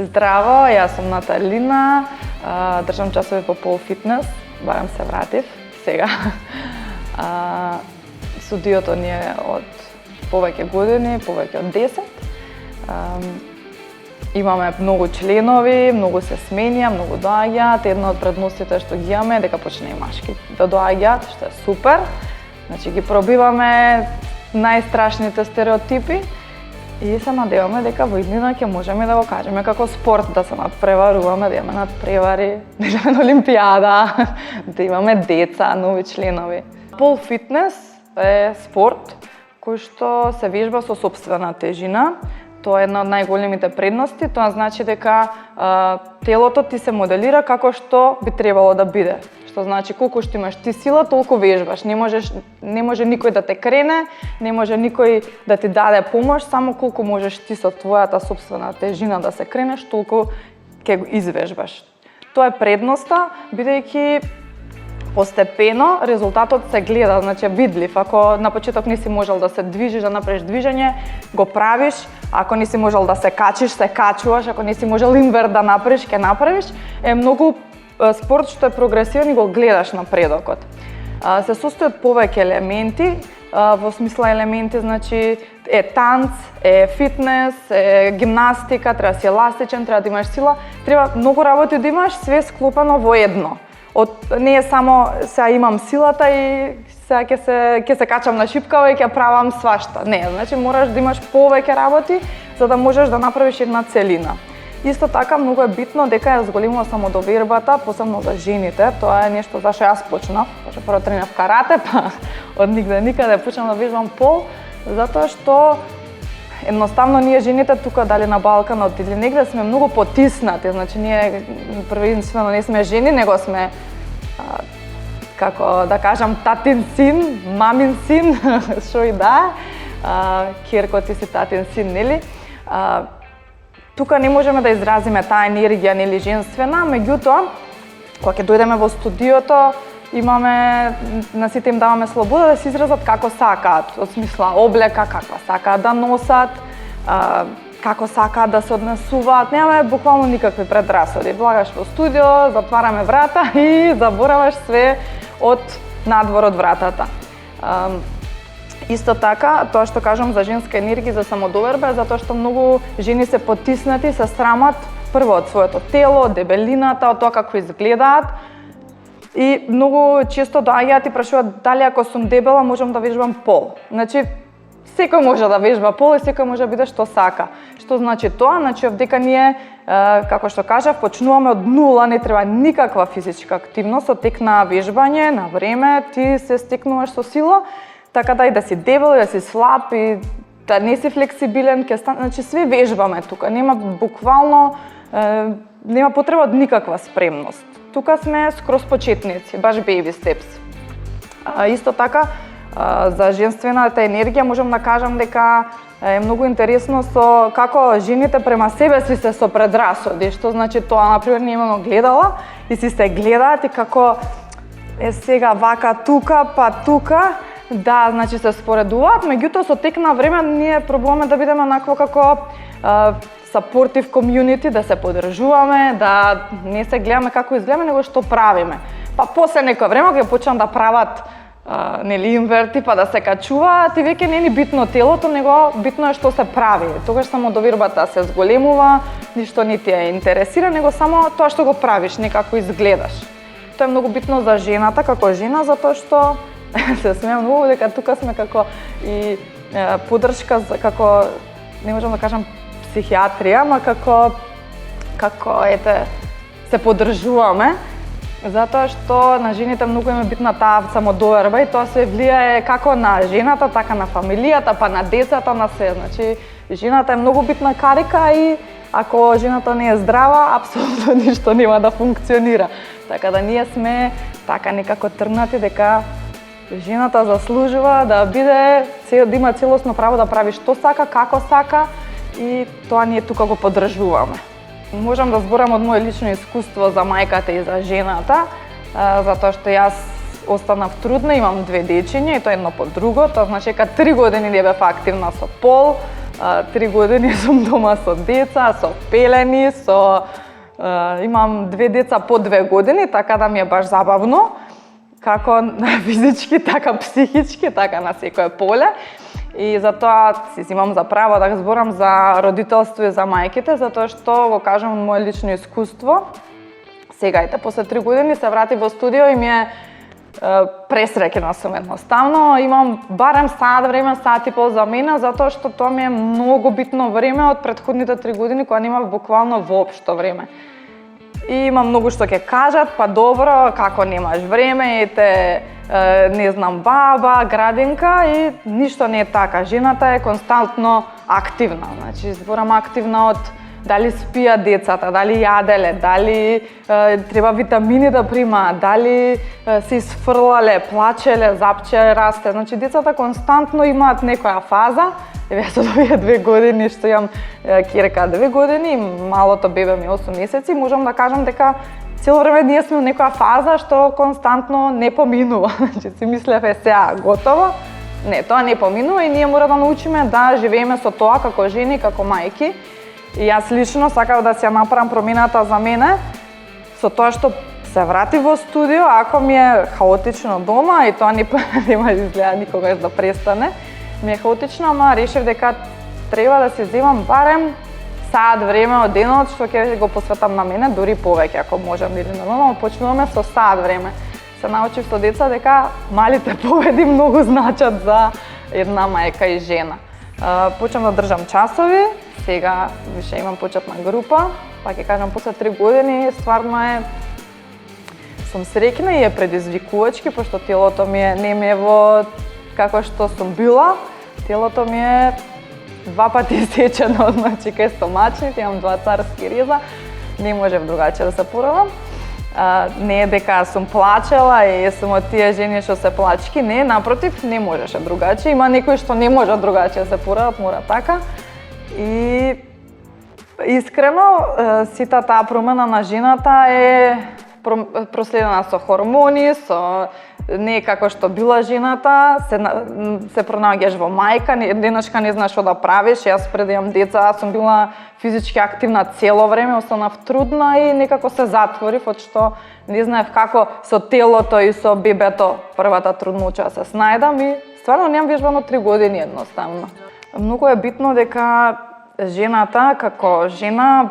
Здраво, јас сум Наталина, држам часови по пол фитнес, барем се вратив сега. Студиото ни е од повеќе години, повеќе од 10. Имаме многу членови, многу се сменија, многу доаѓаат. Една од предностите што ги имаме е дека почне и машки да доаѓаат, што е супер. Значи ги пробиваме најстрашните стереотипи и се надеваме дека во иднина ќе можеме да го кажеме како спорт, да се надпреваруваме, да имаме надпревари, да идеме на Олимпијада, да имаме деца, нови членови. Пол фитнес е спорт кој што се вежба со сопствена тежина. Тоа е една од најголемите предности. Тоа значи дека телото ти се моделира како што би требало да биде. Што значи колку што имаш ти сила, толку вежбаш. Не може никој да те крене, не може никој да ти даде помош, само колку можеш ти со твојата сопствена тежина да се кренеш, толку ќе го извежбаш. Тоа е предноста, бидејќи постепено резултатот се гледа, значи видлив. Ако на почеток не си можел да се движиш, да направиш движење, го правиш. Ако не си можел да се качиш, се качуваш. Ако не си можел инверт да направиш, ќе направиш. Е многу спорт што е прогресивен и го гледаш напредокот. Се состои од повеќе елементи, во смисла елементи, значи е танц, е фитнес, е гимнастика, треба да си еластичен, треба да имаш сила, треба многу работи да имаш, све склопено во едно. Не е само сега имам силата и сега ќе се качам на шипкава и ќе правам свашта. Не, значи мораш да имаш повеќе работи за да можеш да направиш една целина. Исто така многу е битно дека ја зголемува самодовербата, посебно за жените. Тоа е нешто зашто јас почнав. Прво тренирав карате, па од нигде никаде почнав да вежбам пол, затоа што едноставно ние жените тука дали на Балканот или негде сме многу потиснати. Значи ние првенствено не сме жени, него сме како да кажам татин син, мамин син, што и да е. Керко ти си татин син, нели? Тука не можеме да изразиме таа енергија, нели, женствена, меѓутоа, кога ќе дојдеме во студиото, на сите им даваме слобода да се изразат како сакаат, од смисла облека, каква сакаат да носат, како сакаат да се однесуваат, немаме буквално никакви предрасуди. Влагаш во студио, затвараме врата и забораваш све од надвор од вратата. Исто така, тоа што кажам за женска енергија, за самодоверба, затоа што многу жени се потиснати, се срамат прво од своето тело, од дебелината, од тоа како изгледаат. И многу често доаѓаат и прашуваат дали ако сум дебела можам да вежбам пол. Значи, секој може да вежба пол и секој може да биде што сака. Што значи тоа? Значи, дека ние, како што кажав, почнуваме од нула, не треба никаква физичка активност, од тек на вежбање, на време, ти се стекнуваш со сила, така да и да си дебел, да си слаб и да не си флексибилен, значи све вежбаме тука. Нема буквално, нема потреба од никаква спремност. Тука сме скроз почетници, баш baby steps. Исто така, за женствената енергија можам да кажам дека е многу интересно со како жените према себе си се со предрасуди, што значи тоа, например, ние имаме гледала и си се гледаат и како е сега вака тука, па тука, да, значи се споредуваат, меѓутоа со тек на време ние пробуваме да бидеме онакво како supportive community, да се поддржуваме, да не се гледаме како изгледаме, него што правиме. Па после некој време ќе почнат да прават нели инверти, па да се качуваат и веќе не е ни битно телото, него битно е што се прави. Тогаш самодовербата се зголемува, ништо не ти е интересира, него само тоа што го правиш, не како изгледаш. Тоа е многу битно за жената како жена, затоа што се смеам многу дека тука сме како и поддршка, како не можам да кажам психијатрија, ама како ете се поддржуваме, затоа што на жените многу им е битна таа самодоверба и тоа се влијае како на жената, така на фамилијата, па на децата, на се. Значи, жената е многу битна карика и ако жената не е здрава, апсолутно ништо нема да функционира. Така да ние сме така некако тргнати дека жената заслужува да биде, да има целосно право да прави што сака, како сака и тоа ние тука го поддржуваме. Можам да зборам од моје лично искуство за мајката и за жената, затоа што јас останав трудна, имам 2 дечиња и тоа едно по друго, тоа значи дека 3 години не бев активна со пол, 3 години сум дома со деца, со пелени, имам 2 деца по 2 години, така да ми е баш забавно, како физички, така психички, така на секое поле. И затоа си имам за право да зборам за родителство и за мајките, затоа што го кажам моје лично искуство. Сега после 3 години се врати во студио и ми е пресреќена сум едноставно. Имам барем саат време, саат и пол за мене, затоа што тоа ми е многу битно време од претходните 3 години кога немав буквално воопшто време. И има многу што ќе кажат, па добро, како немаш време, ете, не знам, баба, градинка, и ништо не е така. Жената е константно активна, значи зборам активна од дали спија децата, дали јаделе, дали треба витамини да примаат, дали се изфрлале, плачеле, запчеле, расте. Значи децата константно имаат некоја фаза. Еве со овие 2 години што имам ќерка 2 години, малото бебе ми 8 месеци, можам да кажам дека цело време ние сме во некоја фаза што константно не поминува. Значи си мислеве сега готово. Не, тоа не поминува и ние мора да научиме да живееме со тоа како жени, како мајки. И јас лично сакав да си ја направам промената за мене со тоа што се врати во студио, ако ми е хаотично дома, и тоа нема да изгледа никогаш да престане, ми е хаотично, ама решив дека треба да си земам барем саат време од денот што ќе го посветам на мене, дури повеќе ако можам, или нормално почнуваме со саат време. Се научив со деца дека малите победи многу значат за една мајка и жена. Почнам да држам часови, сега више имам почетна група, па ќе кажам после 3 години стварно сум среќна и е предизвикувачки, пошто телото ми не ми е во како што сум била. Телото ми е 2 пати сечено, значи кај стомачните, имам 2 царски реза, не можев другаче да се поравам. Не е дека сум плачела и сум од тие жени што се плачки, не, напротив, не можеше другаче. Има некои што не можат другаче да се порават, мора така. И искрено, сита таа промена на жената е проследена со хормони, не како што била жената, се пронаоѓаш во мајка, денешка не знаеш што да правиш. Јас пред да имам деца, сум била физички активна цело време, останав трудна и некако се затворив, од што не знаев како со телото и со бебето првата трудноча се снајдам и стварно немам вежбано 3 години едноставно. Многу е битно дека жената како жена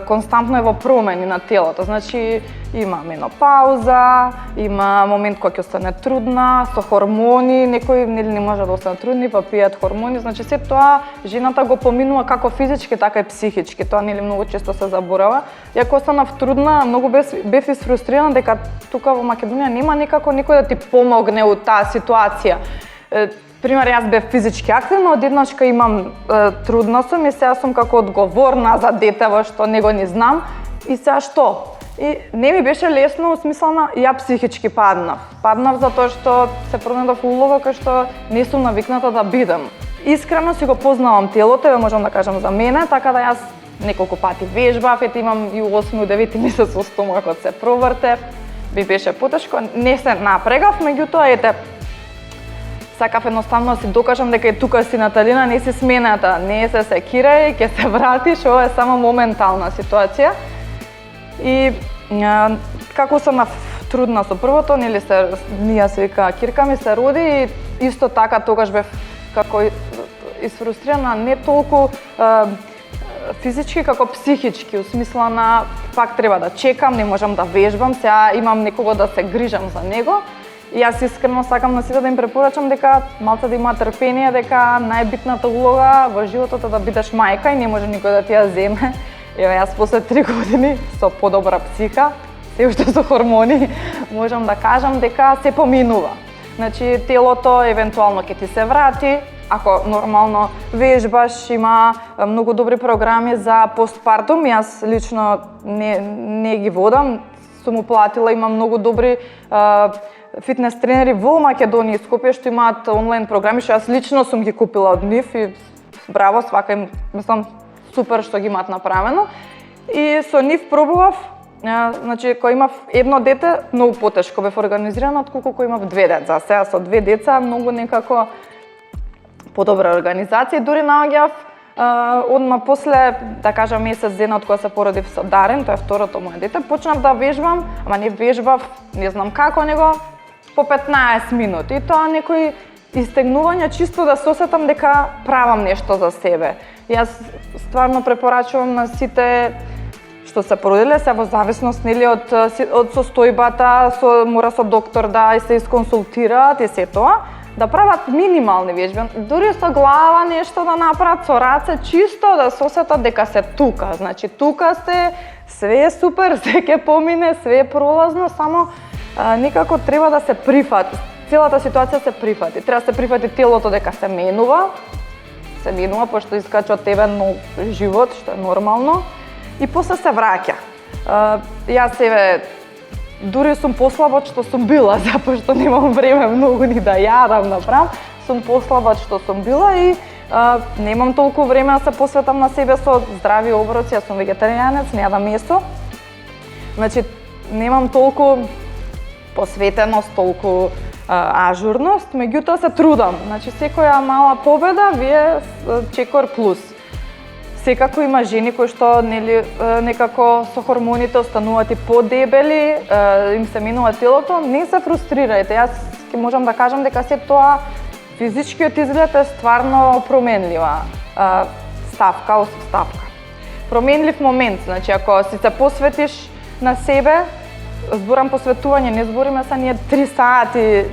константно е во промени на телото. Значи има менопауза, има момент кога ќе остане трудна, со хормони, некои не може да остане трудни, па пијат хормони. Значи се тоа жената го поминува како физички, така и психички. Тоа нели многу често се заборава. И ако останав трудна, многу бев изфрустрирана дека тука во Македонија нема некако некој да ти помогне у таа ситуација. Пример, јас бев физички активна, одеднашка имам трудна сум и сега сум како одговорна за детево што него не знам и сега што? И не ми беше лесно, усмислена, ја психички паднав. Паднав затоа што се пронедов улога кај што не сум навикната да бидам. Искрено си го познавам телото, можам да кажам за мене, така да јас неколку пати вежбав, имам и у 8 и 9 месец во стомакот се провртев, би беше потешко, не се напрегав, меѓутоа сакав едноставно да си докажам дека и тука си Наталина, не си смената, не се секирај, ќе се вратиш, ова е само моментална ситуација. И како сум трудна со првото, нели ние се вика ќерка ми се роди и исто така тогаш бев како изфрустрирана, не толку физички како психички, у смисла на пак треба да чекам, не можам да вежбам, сега имам некого да се грижам за него. И јас искрено сакам на сите да им препорачам дека малце да имаат трпение, дека најбитната улога во животот е да бидеш мајка и не може никој да ти ја земе. Еве јас после 3 години со подобра психа, се уште со хормони, можам да кажам дека се поминува. Значи телото евентуално ќе ти се врати, ако нормално вежбаш, има многу добри програми за постпартум. Јас лично не ги водам, сум уплатила, има многу добри фитнес тренери во Македонија и Скопје што имаат онлайн програми, што јас лично сум ги купила од нив и браво, свака им, мислам, супер што ги имаат направено. И со нив пробував, значи кога имав едно дете, многу потешко бев организирана отколку кога имав 2 деца. Сега со 2 деца многу некако подобра организација, дури наоѓав Одма после, да кажам, месец дена од кога се породив со Дарин, тоа е второто моје дете, почнав да вежбам, ама не вежбав, не знам како, него по 15 минути. И тоа некои истегнувања чисто да се осетам дека правам нешто за себе. Јас стварно препорачувам на сите што се породиле, се во зависност нели од состојбата, мора со доктор да се исконсултираат и се тоа, да прават минимални вежби, дури со глава нешто да направат, со раце, чисто да се осетат дека се тука. Значи тука сте, све е супер, се ќе помине, све е пролазно, само некако треба да се прифати. Целата ситуација се прифати. Треба да се прифати телото дека се менува, пошто искача од тебе нов живот, што е нормално, и после се враќа. Јас себе дури сум послаба од што сум била, затоа што немам време многу ни да јадам, направам, сум послаба од што сум била и немам толку време да се посветам на себе со здрави оброци, јас сум вегетаријанец, не јадам месо. Значи, немам толку посветеност, толку ажурност, меѓутоа се трудам. Значи, секоја мала победа ви е чекор плюс. Секако има жени кои што нели некако со хормоните остануваат и подебели, им се менува телото, не се фрустрирајте. Јас ќе можам да кажам дека се тоа физичкиот изглед е стварно променлива ставка. Променлив момент, значи ако си се посветиш на себе, зборам посветување, не збориме са ние 3 сати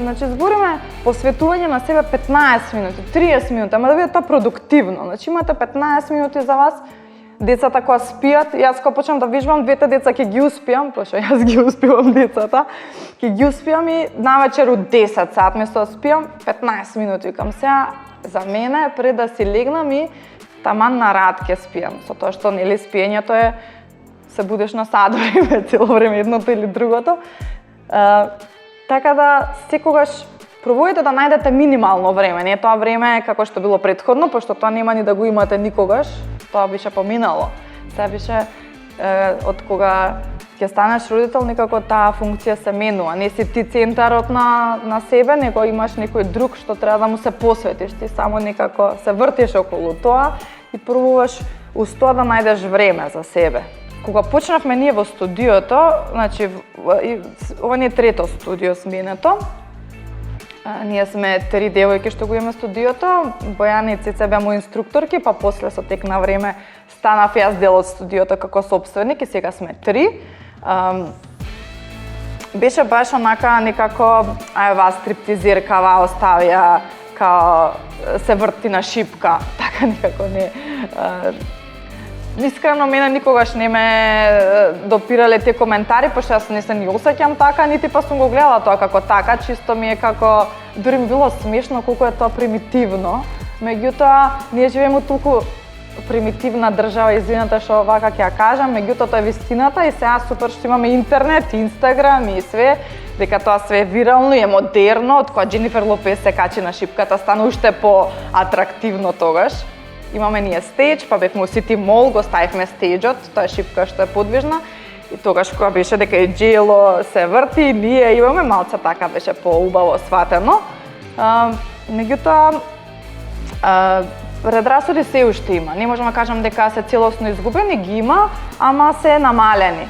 значи збориме посветување на себе 15 минути, 30 минути, ама да биде тоа продуктивно. Значи имате 15 минути за вас, децата кога спијат, јас кога почнам да вежбам, двете деца ќе ги успиам, пошто јас ги успивам децата, ќе ги успиам и навечер у 10 сат, место да спиам 15 минути, викам сега за мене пред да си легнам и таман на рад ќе спиам, со тоа што нели спиењето е се будеш на сад време, цело време едното или другото. Така да секогаш пробујте да најдете минимално време, не тоа време како што било претходно, пошто тоа нема ни да го имате никогаш, тоа беше поминало. Сега беше од кога ќе станеш родител, некако таа функција се менува. Не си ти центарот на себе, него имаш некој друг што треба да му се посветиш. Ти само некако се вртиш околу тоа и пробуваш уз тоа да најдеш време за себе. Кога почнавме ние во студиото, значи ова не е трето студио сменето. Ние сме 3 девојки што го имаме студиото. Бојана и Цеца беа мои инструкторки, па после со тек на време станав јас дел од студиото како сопственик и сега сме 3. Беше баш онака некако ва стриптизерка, ва оставија као се врти на шипка, така некако не. Искрено, мене никогаш не ме допирале тие коментари, пошто јас не се ни осеќам така, нити па сум го гледала тоа како така, чисто ми е како, дури ми било смешно колку е тоа примитивно. Меѓутоа, ние живееме толку примитивна држава, извинете што вака ќе ја кажам, меѓутоа тоа е вистината и сега супер што имаме интернет, Инстаграм и све, дека тоа све е вирално и е модерно, од кога Дженифер Лопес се качи на шипката, стана уште по-атрактивно тогаш. Имаме ние стејдж, па бевме у Сити Мол, го ставивме стејџот, тоа е шипка што е подвижна. И тогаш кога беше дека и Джело се врти, ние имаме малце така, беше поубаво сватено. Меѓутоа, предрасуди се уште има. Не можам да кажам дека се целосно изгубени, ги има, ама се намалени.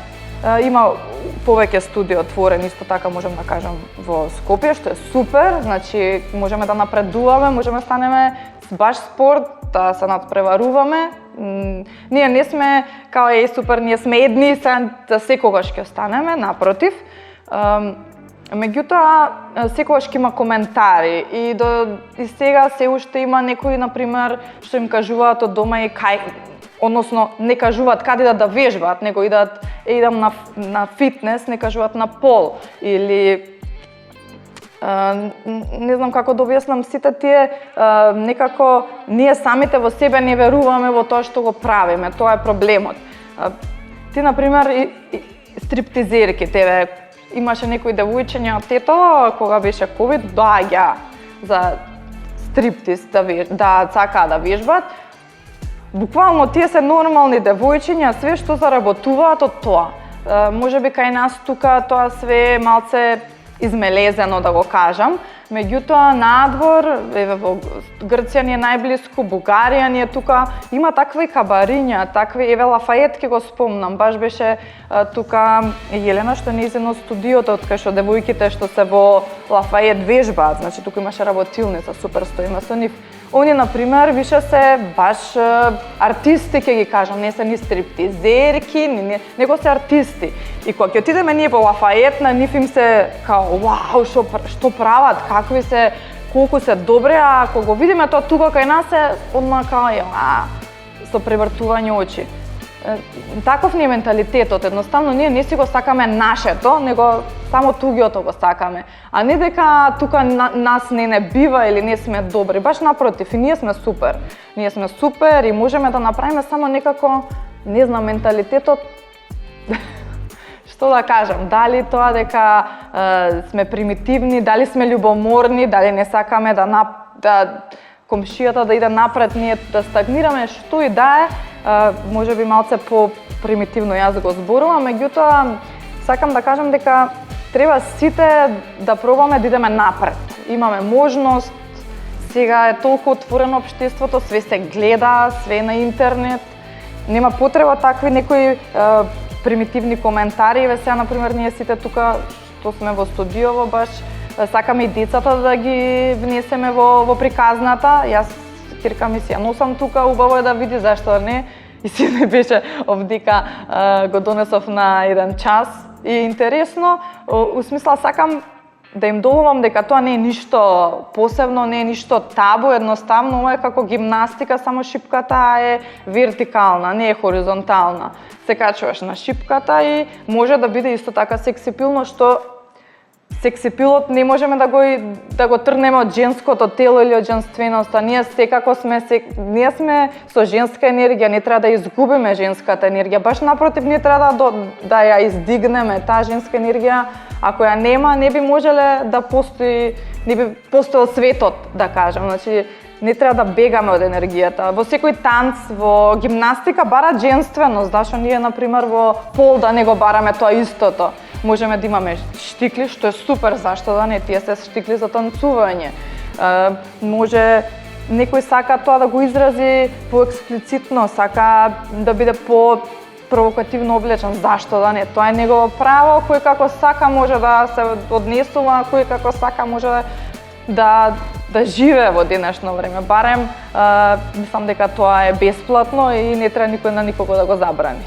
Има повеќе студии отворени, исто така можам да кажам во Скопје, што е супер, значи можеме да напредуваме, можеме да станеме баш спорт, да се надпреваруваме. Ние не сме као супер, ние сме едни, за секогаш ќе станеме, напротив. Меѓутоа, секогаш ќе има коментари и сега се уште има некои, например, што им кажуваат од дома и кај, односно не кажуваат каде да вежбаат, него идам на фитнес, не кажуваат на пол или не знам како да објаснам сите тие, некако ние самите во себе не веруваме во тоа што го правиме, тоа е проблемот. Ти, например, стриптизерки, тебе имаше некои девојчиња од Тетово, кога беше ковид, доаѓа за стриптиз да сакаа да вежбат. Буквално тие се нормални девојчиња, све што заработуваат од тоа. Можеби кај нас тука тоа све е малце измелезено, да го кажам, Меѓутоа, надвор, еве во Грција ни е најблиску, Бугарија ни е тука, има такви кабариња, такви, еве Лафает ке го спомнам, баш беше тука Јелена што нејзино студиото, од кај што девојките што се во Лафает вежбаат, значи тука имаше работилница, супер стоиме со нив. Они, например, више се баш артисти, ќе ги кажам, не се ни стриптизерки, него се артисти. И кога ќе отидеме ние во Лафает, на нив им се као, вау, што прават, какви се, колку се добри, а кога го видиме тоа тука кај нас е, одма као, со превртување очи. Таков не е менталитетот, едноставно ние не си го сакаме нашето, него само тугиото го сакаме. А не дека тука нас не бива или не сме добри, баш напротив, и ние сме супер. Ние сме супер и можеме да направиме само некако, не знам, менталитетот, што да кажам, дали тоа дека сме примитивни, дали сме љубоморни, дали не сакаме да комшијата да иде напред, ние да стагнираме, што и да е, може би малце по-примитивно јас го зборувам, меѓутоа сакам да кажам дека треба сите да пробаме да идеме напред. Имаме можност, сега е толку отворено општеството, све се гледа, све е на интернет, нема потреба такви некои примитивни коментари. Еве сега, например, ние сите тука што сме во студиово, баш сакаме и децата да ги внесеме во приказната. Јас Кирка ми си ја носам тука, убаво е да види, зашто не. И сине беше овдека, го донесов на еден час. И интересно, у смисла сакам да им доловам дека тоа не е ништо посебно, не е ништо табу, едноставно ова е како гимнастика, само шипката е вертикална, не е хоризонтална. Се качуваш на шипката и може да биде исто така сексипилно, што сексипилот не можеме да го трнеме од женското тело или од женственоста. Ние секако сме со женска енергија, не треба да изгубиме женската енергија. Баш напротив, ние треба да ја издигнеме таа женска енергија. Ако ја нема, не би можеле да постои, не би постоел светот, да кажам. Значи, не треба да бегаме од енергијата. Во секој танц, во гимнастика барат женственост, зашто ние, например, во пол да не го бараме тоа истото. Можеме да имаме штикли, што е супер, зашто да не, тие се штикли за танцување. Може некој сака тоа да го изрази поексплицитно, сака да биде провокативно облечен, зашто да не, тоа е негово право, кој како сака може да се однесува, кој како сака може да живее во денешно време. Барем, мислам дека тоа е бесплатно и не треба никој на никого да го забрани.